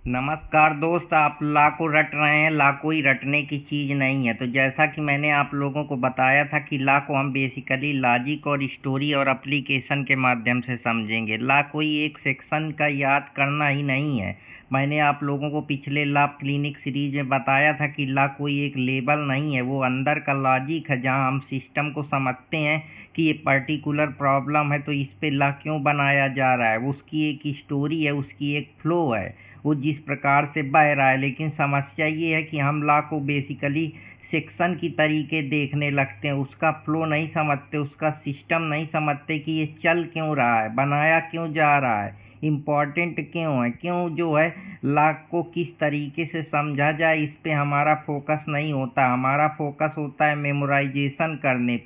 नमस्कार दोस्त। आप ला को रट रहे हैं। ला कोई रटने की चीज़ नहीं है। तो जैसा कि मैंने आप लोगों को बताया था कि ला को हम बेसिकली लॉजिक और स्टोरी और एप्लीकेशन के माध्यम से समझेंगे। ला कोई एक सेक्शन का याद करना ही नहीं है। मैंने आप लोगों को पिछले ला क्लिनिक सीरीज में बताया था कि ला कोई एक लेबल नहीं है, वो अंदर का लॉजिक है जहां हम सिस्टम को समझते हैं कि ये पर्टिकुलर प्रॉब्लम है तो इस पे ला क्यों बनाया जा रहा है। उसकी एक स्टोरी है, उसकी एक फ्लो है, वो जिस प्रकार से बह रहा है। लेकिन समस्या ये है कि हम ला को बेसिकली सेक्शन की तरीके देखने लगते हैं, उसका फ्लो नहीं समझते, उसका सिस्टम नहीं समझते कि ये चल क्यों रहा है, बनाया क्यों जा रहा है, इम्पॉर्टेंट क्यों है, क्यों जो है ला को किस तरीके से समझा जाए, इस पे हमारा फोकस नहीं होता। हमारा फोकस होता है मेमोराइजेशन करने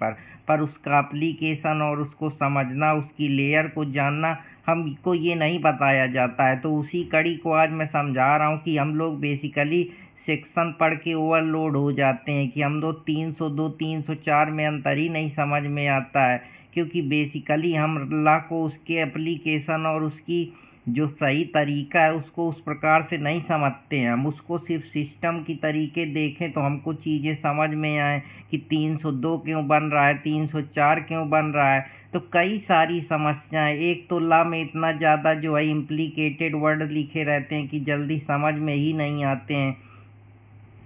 पर उसका एप्लीकेशन और उसको समझना, उसकी लेयर को जानना हमको ये नहीं बताया जाता है। तो उसी कड़ी को आज मैं समझा रहा हूँ कि हम लोग बेसिकली सेक्शन पढ़ के ओवरलोड हो जाते हैं कि हम लोग 302 304 में अंतर ही नहीं समझ में आता है, क्योंकि बेसिकली हम ला को उसके एप्लीकेशन और उसकी जो सही तरीका है उसको उस प्रकार से नहीं समझते हैं। हम उसको सिर्फ सिस्टम की तरीके देखें तो हमको चीज़ें समझ में आए कि 302 क्यों बन रहा है, 304 क्यों बन रहा है। तो कई सारी समस्याएं, एक तो ला में इतना ज़्यादा जो है इम्प्लीकेटेड वर्ड लिखे रहते हैं कि जल्दी समझ में ही नहीं आते हैं।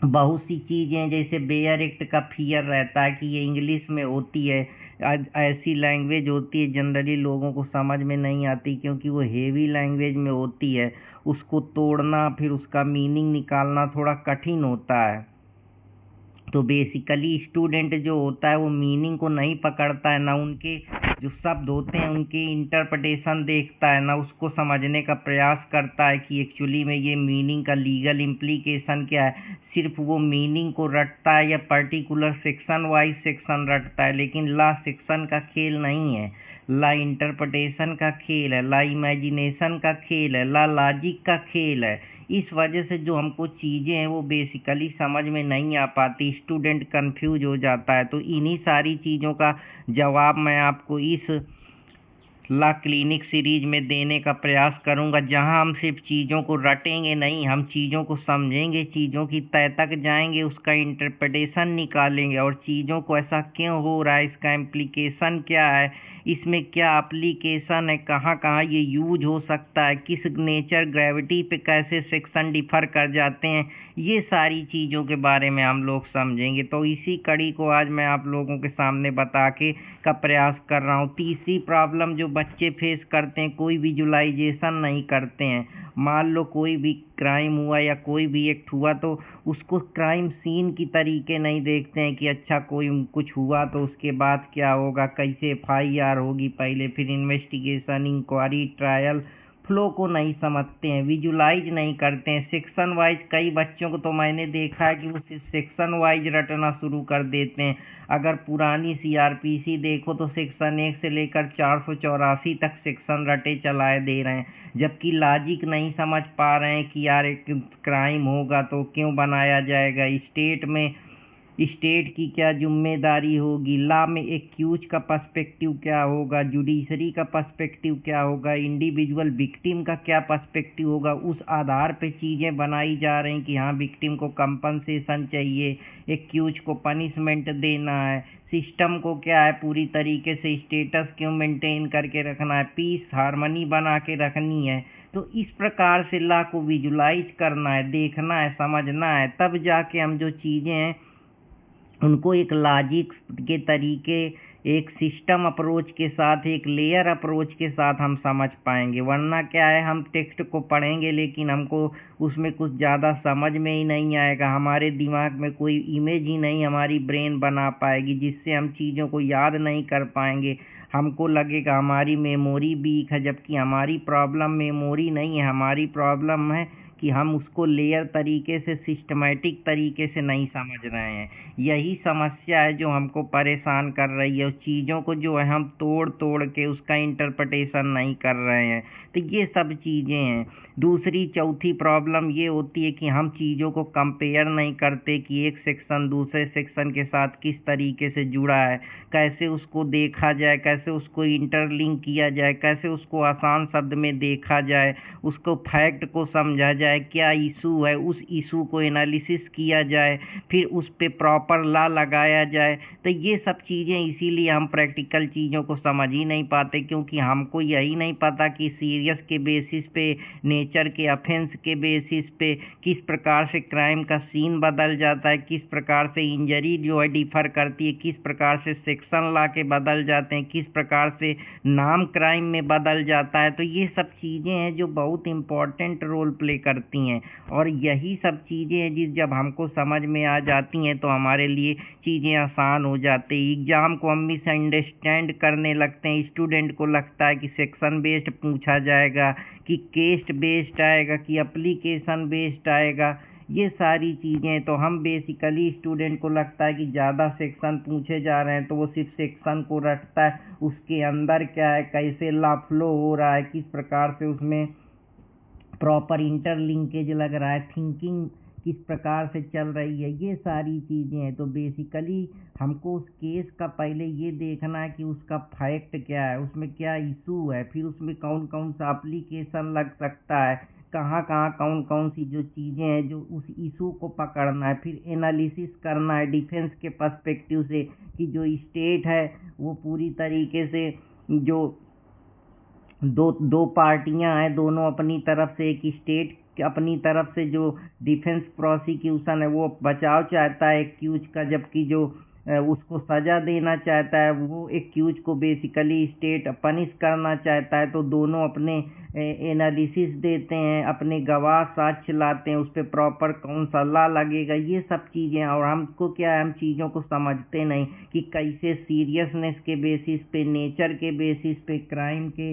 बहुत सी चीज़ें जैसे बेयर एक्ट का फियर रहता है कि ये इंग्लिश में होती है, ऐसी लैंग्वेज होती है जनरली लोगों को समझ में नहीं आती क्योंकि वो हेवी लैंग्वेज में होती है। उसको तोड़ना फिर उसका मीनिंग निकालना थोड़ा कठिन होता है। तो बेसिकली स्टूडेंट जो होता है वो मीनिंग को नहीं पकड़ता है, ना उनके जो शब्द होते हैं उनके इंटरप्रिटेशन देखता है, ना उसको समझने का प्रयास करता है कि एक्चुअली में ये मीनिंग का लीगल इम्प्लीकेशन क्या है। सिर्फ वो मीनिंग को रटता है या पर्टिकुलर सेक्शन वाइज सेक्शन रटता है। लेकिन ला सेक्शन का खेल नहीं है, ला इंटरप्रिटेशन का खेल है, ला इमेजिनेशन का खेल है, ला लॉजिक का खेल है। इस वजह से जो हमको चीज़ें हैं वो बेसिकली समझ में नहीं आ पाती, स्टूडेंट कंफ्यूज हो जाता है। तो इन्हीं सारी चीज़ों का जवाब मैं आपको इस ला क्लिनिक सीरीज में देने का प्रयास करूंगा, जहां हम सिर्फ चीज़ों को रटेंगे नहीं, हम चीज़ों को समझेंगे, चीज़ों की तह तक जाएंगे, उसका इंटरप्रिटेशन निकालेंगे और चीज़ों को ऐसा क्यों हो रहा है, इसका इम्प्लीकेशन क्या है, इसमें क्या एप्लीकेशन है, कहाँ कहाँ ये यूज हो सकता है, किस नेचर ग्रेविटी पे कैसे सेक्शन डिफर कर जाते हैं, ये सारी चीज़ों के बारे में हम लोग समझेंगे। तो इसी कड़ी को आज मैं आप लोगों के सामने बता के का प्रयास कर रहा हूँ। तीसरी प्रॉब्लम जो बच्चे फेस करते हैं, कोई विजुलाइजेशन नहीं करते हैं। मान लो कोई भी क्राइम हुआ या कोई भी एक्ट हुआ तो उसको क्राइम सीन की तरीके नहीं देखते हैं कि अच्छा कोई कुछ हुआ तो उसके बाद क्या होगा, कैसे एफआईआर होगी पहले, फिर इन्वेस्टिगेशन, इंक्वायरी, ट्रायल, फ्लो को नहीं समझते हैं, विजुलाइज नहीं करते हैं। सेक्शन वाइज कई बच्चों को तो मैंने देखा है कि वो सेक्शन वाइज रटना शुरू कर देते हैं। अगर पुरानी सीआरपीसी देखो तो सेक्शन 1 से लेकर 484 तक सेक्शन रटे चलाए दे रहे हैं, जबकि लॉजिक नहीं समझ पा रहे हैं कि यार एक क्राइम होगा तो क्यों बनाया जाएगा, स्टेट में स्टेट की क्या जिम्मेदारी होगी, लॉ में एक्यूज का पर्सपेक्टिव क्या होगा, जुडिशरी का पर्सपेक्टिव क्या होगा, इंडिविजुअल विक्टिम का क्या पर्सपेक्टिव होगा। उस आधार पे चीज़ें बनाई जा रही कि हाँ विक्टिम को कंपनसेशन चाहिए, एक्यूज को पनिशमेंट देना है, सिस्टम को क्या है पूरी तरीके से स्टेटस क्यों मेंटेन करके रखना है, पीस हारमनी बना के रखनी है। तो इस प्रकार से लॉ को विजुलाइज करना है, देखना है, समझना है, तब जाके हम जो चीज़ें हैं उनको एक लॉजिक के तरीके, एक सिस्टम अप्रोच के साथ, एक लेयर अप्रोच के साथ हम समझ पाएंगे। वरना क्या है, हम टेक्स्ट को पढ़ेंगे लेकिन हमको उसमें कुछ ज़्यादा समझ में ही नहीं आएगा, हमारे दिमाग में कोई इमेज ही नहीं हमारी ब्रेन बना पाएगी, जिससे हम चीज़ों को याद नहीं कर पाएंगे। हमको लगेगा हमारी मेमोरी वीक है, जबकि हमारी प्रॉब्लम मेमोरी नहीं है, हमारी प्रॉब्लम है कि हम उसको लेयर तरीके से, सिस्टमैटिक तरीके से नहीं समझ रहे हैं। यही समस्या है जो हमको परेशान कर रही है। उस चीज़ों को जो है हम तोड़ तोड़ के उसका इंटरप्रिटेशन नहीं कर रहे हैं। तो ये सब चीज़ें हैं। दूसरी चौथी प्रॉब्लम ये होती है कि हम चीज़ों को कंपेयर नहीं करते कि एक सेक्शन दूसरे सेक्शन के साथ किस तरीके से जुड़ा है, कैसे उसको देखा जाए, कैसे उसको इंटरलिंक किया जाए, कैसे उसको आसान शब्द में देखा जाए, उसको फैक्ट को समझा जाए जाए, क्या इशू है उस इशू को एनालिसिस किया जाए, फिर उस पे प्रॉपर लॉ लगाया जाए। तो ये सब चीज़ें इसीलिए हम प्रैक्टिकल चीज़ों को समझ ही नहीं पाते, क्योंकि हमको यही नहीं पता कि सीरियस के बेसिस पे, नेचर के ऑफेंस के बेसिस पे किस प्रकार से क्राइम का सीन बदल जाता है, किस प्रकार से इंजरी जो है डिफर करती है, किस प्रकार से सेक्शन ला के बदल जाते हैं, किस प्रकार से नाम क्राइम में बदल जाता है। तो ये सब चीज़ें हैं जो बहुत इम्पोर्टेंट रोल प्ले करती हैं, और यही सब चीज़ें हैं जिस जब हमको समझ में आ जाती हैं तो हमारे लिए चीज़ें आसान हो जाती हैं। एग्ज़ाम को हम मिसअंडरस्टैंड करने लगते हैं, स्टूडेंट को लगता है कि सेक्शन बेस्ड पूछा जाएगा, कि केस बेस्ड आएगा, कि एप्लीकेशन बेस्ड आएगा। ये सारी चीज़ें तो हम बेसिकली स्टूडेंट को लगता है कि ज़्यादा सेक्शन पूछे जा रहे हैं तो वो सिर्फ सेक्शन को रटता है, उसके अंदर क्या है, कैसे लॉ फ्लो हो रहा है, किस प्रकार से उसमें प्रॉपर इंटरलिंकेज लग रहा है, थिंकिंग किस प्रकार से चल रही है, ये सारी चीज़ें हैं। तो बेसिकली हमको उस केस का पहले ये देखना है कि उसका फैक्ट क्या है, उसमें क्या इशू है, फिर उसमें कौन कौन सा एप्लीकेशन लग सकता है, कहाँ कहाँ कौन कौन सी जो चीज़ें हैं जो उस इशू को पकड़ना है, फिर एनालिसिस करना है डिफेंस के पर्सपेक्टिव से कि जो स्टेट है वो पूरी तरीके से जो दो दो पार्टियां हैं, दोनों अपनी तरफ से, एक स्टेट अपनी तरफ से जो डिफेंस प्रोसिक्यूशन है वो बचाव चाहता है एक्यूज का, जबकि जो उसको सजा देना चाहता है वो एक्यूज को बेसिकली स्टेट पनिश करना चाहता है। तो दोनों अपने एनालिसिस देते हैं, अपने गवाह साक्ष्य लाते हैं, उस पर प्रॉपर कौन सा लॉ लगेगा, ये सब चीज़ें। और हमको क्या है, हम चीज़ों को समझते नहीं कि कैसे सीरियसनेस के बेसिस पे, नेचर के बेसिस पे, क्राइम के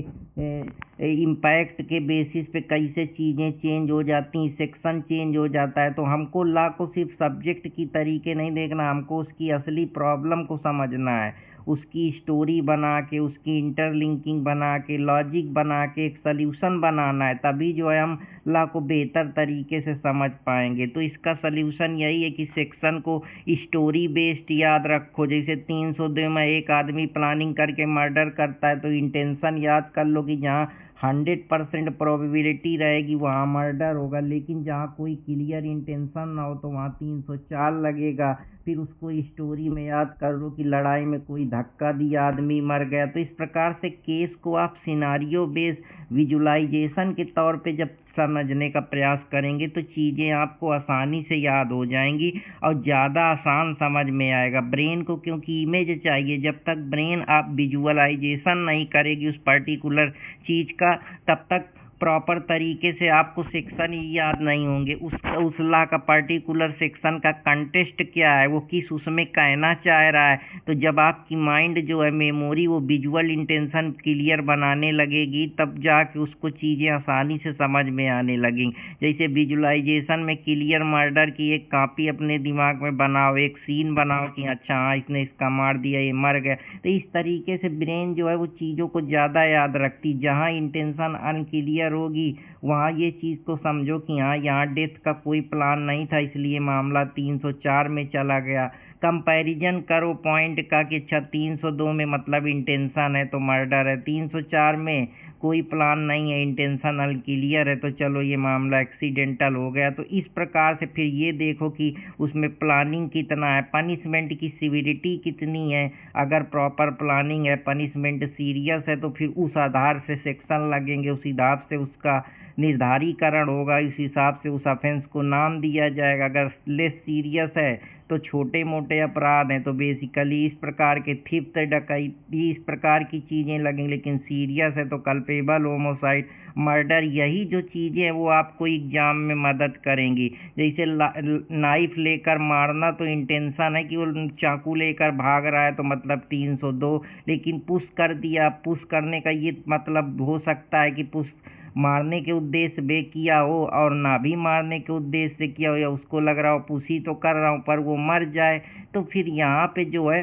इम्पैक्ट के बेसिस पे कैसे चीज़ें चेंज हो जाती हैं, सेक्शन चेंज हो जाता है। तो हमको लॉ को सिर्फ सब्जेक्ट की तरीके नहीं देखना, हमको उसकी असली प्रॉब्लम को समझना है, उसकी स्टोरी बना के, उसकी इंटरलिंकिंग बना के, लॉजिक बना के एक सल्यूशन बनाना है, तभी जो है हम लॉ को बेहतर तरीके से समझ पाएंगे। तो इसका सल्यूशन यही है कि सेक्शन को स्टोरी बेस्ड याद रखो। जैसे 302 में एक आदमी प्लानिंग करके मर्डर करता है तो इंटेंशन याद कर लो कि जहाँ 100% प्रोबेबिलिटी रहेगी वहाँ मर्डर होगा, लेकिन जहाँ कोई क्लियर इंटेंशन ना हो तो वहाँ 304 लगेगा। फिर उसको स्टोरी में याद कर लो कि लड़ाई में कोई धक्का दिया, आदमी मर गया। तो इस प्रकार से केस को आप सिनारियो बेस्ड विजुलाइजेशन के तौर पे जब समझने का प्रयास करेंगे तो चीज़ें आपको आसानी से याद हो जाएंगी और ज़्यादा आसान समझ में आएगा। ब्रेन को क्योंकि इमेज चाहिए, जब तक ब्रेन आप विजुअलाइजेशन नहीं करेगी उस पर्टिकुलर चीज़ का, तब तक प्रॉपर तरीके से आपको सेक्शन ही याद नहीं होंगे। उस लॉ का पर्टिकुलर सेक्शन का कंटेस्ट क्या है, वो किस उसमें कहना चाह रहा है। तो जब आपकी माइंड जो है मेमोरी वो विजुअल इंटेंशन क्लियर बनाने लगेगी, तब जाके उसको चीज़ें आसानी से समझ में आने लगेंगी। जैसे विजुअलाइजेशन में क्लियर मर्डर की एक कॉपी अपने दिमाग में बनाओ, एक सीन बनाओ कि अच्छा हाँ इसने इसका मार दिया, ये मर गया। तो इस तरीके से ब्रेन जो है वो चीज़ों को ज़्यादा याद रखती। जहाँ इंटेंशन अनक्लियर होगी वहाँ ये चीज़ को समझो कि हाँ यहाँ डेथ का कोई प्लान नहीं था, इसलिए मामला 304 में चला गया। कंपैरिजन करो पॉइंट का कि अच्छा 302 में मतलब इंटेंशन है तो मर्डर है, 304 में कोई प्लान नहीं है, इंटेंशनल क्लियर है, तो चलो ये मामला एक्सीडेंटल हो गया। तो इस प्रकार से फिर ये देखो कि उसमें प्लानिंग कितना है, पनिशमेंट की सिविरिटी कितनी है। अगर प्रॉपर प्लानिंग है, पनिशमेंट सीरियस है, तो फिर उस आधार से सेक्शन लगेंगे, उस हिसाब से उसका निर्धारीकरण होगा, इस हिसाब से उस ऑफेंस को नाम दिया जाएगा। अगर लेस सीरियस है तो छोटे मोटे अपराध हैं तो बेसिकली इस प्रकार के थिफ्ट, डकैती, इस प्रकार की चीज़ें लगेंगी। लेकिन सीरियस है तो कल्पेबल, होमोसाइड, मर्डर, यही जो चीज़ें हैं वो आपको एग्जाम में मदद करेंगी। जैसे नाइफ लेकर मारना तो इंटेंशन है कि वो चाकू लेकर भाग रहा है तो मतलब 302, लेकिन पुश कर दिया, पुश करने का ये मतलब हो सकता है कि पुश मारने के उद्देश्य से किया हो और ना भी मारने के उद्देश्य से किया हो, या उसको लग रहा हो पुशी तो कर रहा हूँ पर वो मर जाए। तो फिर यहाँ पे जो है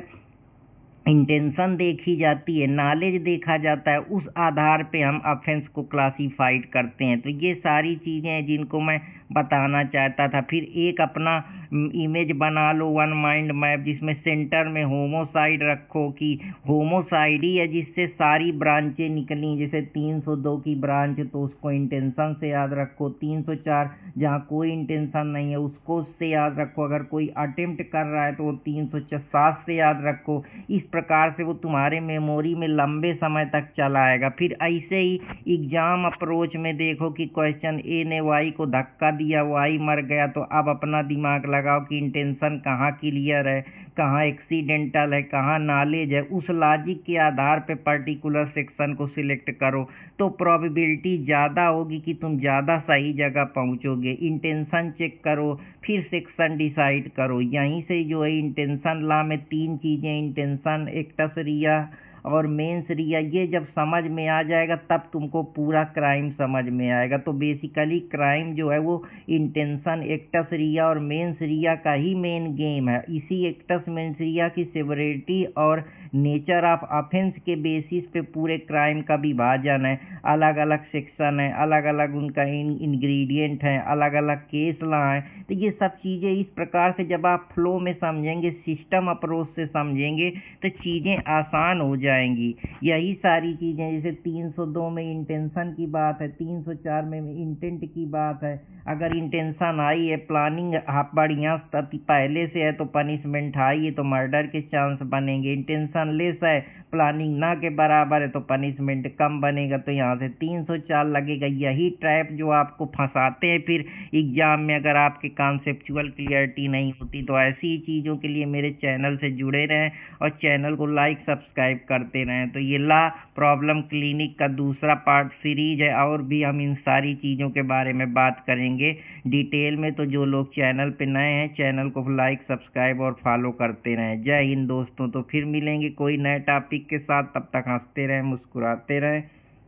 इंटेंशन देखी जाती है, नॉलेज देखा जाता है, उस आधार पे हम ऑफेंस को क्लासीफाइड करते हैं। तो ये सारी चीज़ें हैं जिनको मैं बताना चाहता था। फिर एक अपना इमेज बना लो, वन माइंड मैप, जिसमें सेंटर में होमोसाइड रखो कि होमोसाइड ही है जिससे सारी ब्रांचें निकली। जैसे 302 की ब्रांच तो उसको इंटेंशन से याद रखो, 304 जहाँ कोई इंटेंशन नहीं है उसको उससे याद रखो, अगर कोई अटेम्प्ट कर रहा है तो वो 360 से याद रखो। इस प्रकार से वो तुम्हारे मेमोरी में लंबे समय तक चला आएगा। फिर ऐसे ही एग्जाम अप्रोच में देखो कि क्वेश्चन ए ने वाई को धक्का दिया, वाई मर गया, तो अब अपना दिमाग लगाओ कि इंटेंशन कहाँ क्लियर है, कहाँ एक्सीडेंटल है, कहाँ नॉलेज है। उस लॉजिक के आधार पे पर्टिकुलर सेक्शन को सिलेक्ट करो तो प्रोबेबिलिटी ज़्यादा होगी कि तुम ज़्यादा सही जगह पहुँचोगे। इंटेंशन चेक करो फिर सेक्शन डिसाइड करो। यहीं से जो है इंटेंशन लॉ में 3 चीज़ें, इंटेंशन, एक्टस रिया और मेंस रिया, ये जब समझ में आ जाएगा तब तुमको पूरा क्राइम समझ में आएगा। तो बेसिकली क्राइम जो है वो इंटेंशन, एक्टस रिया और मेंस रिया का ही मेन गेम है। इसी एक्टस मेंस रिया की सेवरिटी और नेचर ऑफ ऑफेंस के बेसिस पे पूरे क्राइम का विभाजन है। अलग अलग सेक्शन है, अलग अलग उनका इंग्रेडिएंट है, अलग अलग केस लॉ है। तो ये सब चीज़ें इस प्रकार से जब आप फ्लो में समझेंगे, सिस्टम अप्रोच से समझेंगे तो चीज़ें आसान हो जाएंगी। यही सारी चीज़ें, जैसे 302 में इंटेंशन की बात है, 304 में इंटेंट की बात है। अगर इंटेंशन आई है, प्लानिंग बढ़िया पहले से है तो पनिशमेंट हाई है तो मर्डर के चांस बनेंगे। इंटेंशन लेस है, प्लानिंग ना के बराबर है तो पनिशमेंट कम बनेगा, तो यहाँ से 304 लगेगा। यही ट्रैप जो आपको फंसाते हैं फिर एग्जाम में, अगर आपके कॉन्सेप्चुअल क्लियरिटी नहीं होती। तो ऐसी ही चीज़ों के लिए मेरे चैनल से जुड़े रहें और चैनल को लाइक सब्सक्राइब करते रहें। तो ये ला प्रॉब्लम क्लिनिक का दूसरा पार्ट सीरीज है, और भी हम इन सारी चीज़ों के बारे में बात करेंगे डिटेल में। तो जो लोग चैनल पे नए हैं चैनल को लाइक सब्सक्राइब और फॉलो करते रहें। जय हिंद दोस्तों। तो फिर मिलेंगे कोई नए टॉपिक के साथ, तब तक हंसते रहें, मुस्कुराते रहें।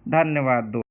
धन्यवाद दोस्तों।